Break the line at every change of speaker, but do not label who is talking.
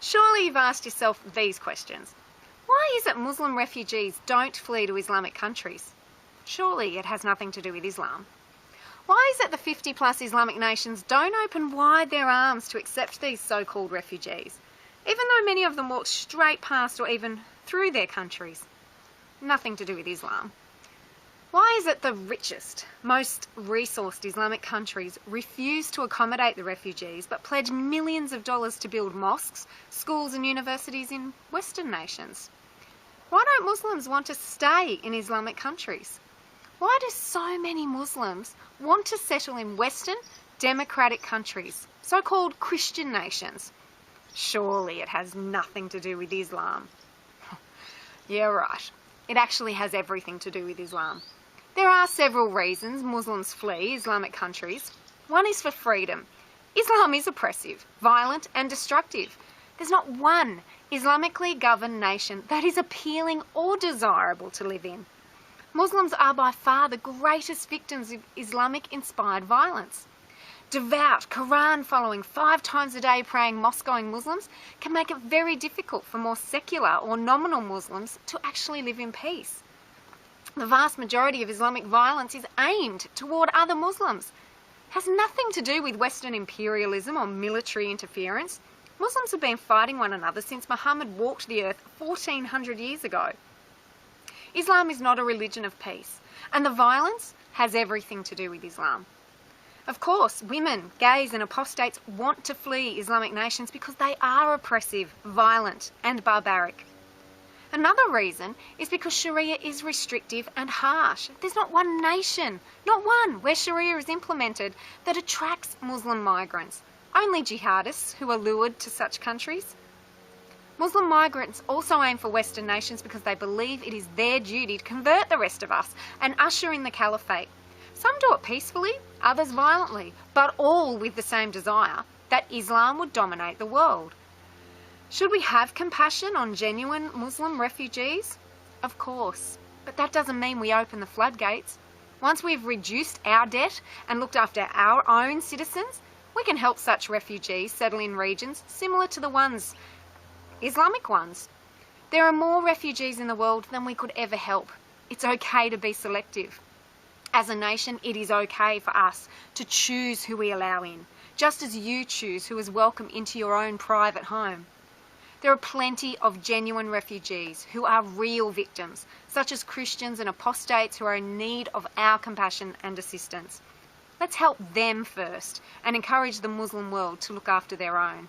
Surely you've asked yourself these questions. Why is it Muslim refugees don't flee to Islamic countries? Surely it has nothing to do with Islam. Why is it the 50+ Islamic nations don't open wide their arms to accept these so-called refugees, even though many of them walk straight past or even through their countries? Nothing to do with Islam. Why is it the richest, most resourced Islamic countries refuse to accommodate the refugees but pledge millions of dollars to build mosques, schools and universities in Western nations? Why don't Muslims want to stay in Islamic countries? Why do so many Muslims want to settle in Western, democratic countries, so-called Christian nations? Surely it has nothing to do with Islam. Yeah, right. It actually has everything to do with Islam. There are several reasons Muslims flee Islamic countries. One is for freedom. Islam is oppressive, violent and destructive. There's not one Islamically governed nation that is appealing or desirable to live in. Muslims are by far the greatest victims of Islamic-inspired violence. Devout, Quran-following, 5 times a day praying, mosque-going Muslims can make it very difficult for more secular or nominal Muslims to actually live in peace. The vast majority of Islamic violence is aimed toward other Muslims. It has nothing to do with Western imperialism or military interference. Muslims have been fighting one another since Muhammad walked the earth 1400 years ago. Islam is not a religion of peace, and the violence has everything to do with Islam. Of course, women, gays and apostates want to flee Islamic nations because they are oppressive, violent and barbaric. Another reason is because Sharia is restrictive and harsh. There's not one nation, not one, where Sharia is implemented that attracts Muslim migrants. Only jihadists who are lured to such countries. Muslim migrants also aim for Western nations because they believe it is their duty to convert the rest of us and usher in the caliphate. Some do it peacefully, others violently, but all with the same desire, that Islam would dominate the world. Should we have compassion on genuine Muslim refugees? Of course, but that doesn't mean we open the floodgates. Once we've reduced our debt and looked after our own citizens, we can help such refugees settle in regions similar to the Islamic ones. There are more refugees in the world than we could ever help. It's okay to be selective. As a nation, it is okay for us to choose who we allow in, just as you choose who is welcome into your own private home. There are plenty of genuine refugees who are real victims, such as Christians and apostates who are in need of our compassion and assistance. Let's help them first and encourage the Muslim world to look after their own.